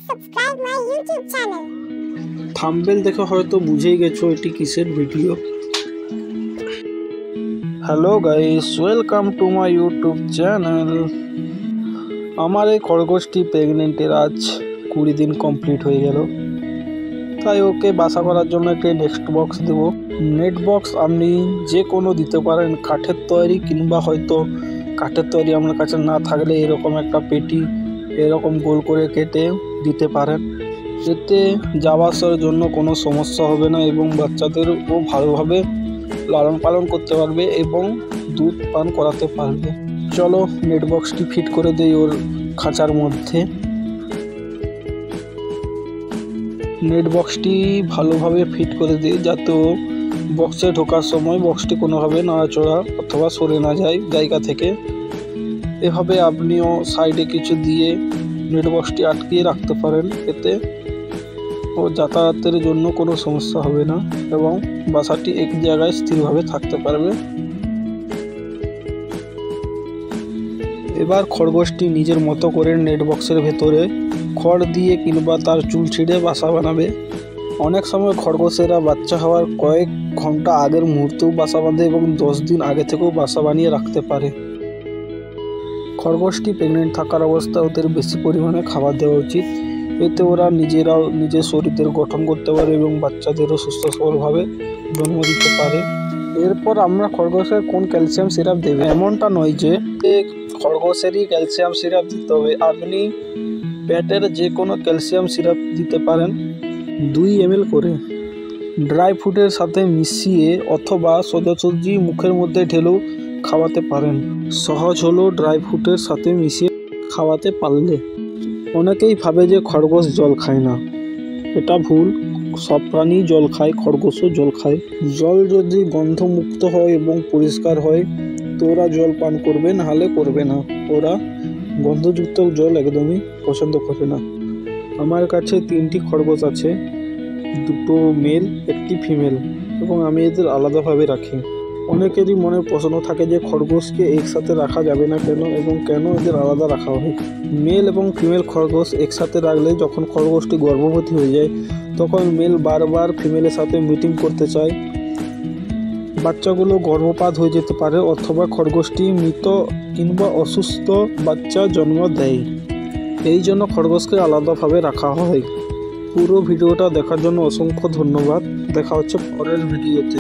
subscribe my YouTube channel. Thumbnail দেখে হয়তো বুঝেই গেছো এটি কিসের video. Hello guys, welcome to my YouTube channel. আমার এই খরগোশটি প্রেগনেন্টের আজ 20 দিন কমপ্লিট হয়ে গেল, তাই ওকে বাসা করার জন্য একটি নেক্সট বক্স দেব। নেট বক্স আপনি যে কোনো দিতে পারেন, কাঠের তৈরি কিংবা হয়তো কাঠের তৈরি আপনার কাছে না থাকলে এরকম একটা পেটি এরকম গোল করে কেটে দিতে পারেন। এতে যাওয়া আসার জন্য কোনো সমস্যা হবে না এবং বাচ্চাদেরও ভালোভাবে লালন পালন করতে পারবে এবং দুধ পান করাতে পারবে। চলো নেট বক্সটি ফিট করে দেই ওর খাঁচার মধ্যে। নেট বক্সটি ভালোভাবে ফিট করে দিই যাতে বক্সে ঢোকার সময় বক্সটি কোনোভাবে নড়াচড়া অথবা সরে না যায় জায়গা থেকে। এভাবে আপনিও সাইডে কিছু দিয়ে নেট বক্সটি আটকিয়ে রাখতে পারেন, এতে ও যাতায়াতের জন্য কোনো সমস্যা হবে না এবং বাসাটি এক জায়গায় স্থিরভাবে থাকতে পারবে। এবার খরগোশটি নিজের মতো করে নেট বক্সের ভেতরে খড় দিয়ে কিংবা তার চুল ছিঁড়ে বাসা বানাবে। অনেক সময় খরগোশেরা বাচ্চা হওয়ার কয়েক ঘন্টা আগের মুহূর্তেও বাসা বাঁধে এবং 10 দিন আগে থেকেও বাসা বানিয়ে রাখতে পারে। খরগোশটি প্রেগনেন্ট থাকার অবস্থায় ওদের বেশি পরিমাণে খাবার দেওয়া উচিত, এতে ওরা নিজেরাও নিজের শরীরের গঠন করতে পারে এবং বাচ্চাদেরও সুস্থ সবলভাবে জন্ম দিতে পারে। এরপর আমরা খরগোশের কোন ক্যালসিয়াম সিরাপ দেবে এমনটা নয় যে খরগোশেরই ক্যালসিয়াম সিরাপ দিতে হবে। আপনি পেটের যে কোনো ক্যালসিয়াম সিরাপ দিতে পারেন 2 ml করে ড্রাই ফ্রুটের সাথে মিশিয়ে অথবা সোজাসুজি মুখের মধ্যে ঢেলেও খাওয়াতে পারেন। সহজ হলো ড্রাই ফ্রুটের সাথে মিশিয়ে খাওয়াতে পারলে। অনেকেই ভাবে যে খরগোশ জল খায় না, এটা ভুল। সব প্রাণী জল খায়, খরগোশও জল খায়। জল যদি গন্ধমুক্ত হয় এবং পরিষ্কার হয় তো ওরা জল পান করবে, নাহলে করবে না। ওরা গন্ধযুক্ত জল একদমই পছন্দ করে না। আমার কাছে 3টি খরগোশ আছে, 2টো মেল 1টি ফিমেল এবং আমি এদের আলাদাভাবে রাখি। অনেকেরই মনে প্রশ্ন থাকে যে খরগোশকে একসাথে রাখা যাবে না কেন এবং কেন এদের আলাদা রাখা হয়। মেল এবং ফিমেল খরগোশ একসাথে রাখলে যখন খরগোশটি গর্ভবতী হয়ে যায় তখন মেল বারবার ফিমেলের সাথে মিটিং করতে চায়। বাচ্চাগুলো গর্ভপাত হয়ে যেতে পারে অথবা খরগোশটি মৃত কিংবা অসুস্থ বাচ্চা জন্ম দেয়। এই জন্য খরগোশকে আলাদাভাবে রাখা হয়। পুরো ভিডিওটা দেখার জন্য অসংখ্য ধন্যবাদ। দেখা হচ্ছে পরের ভিডিওতে।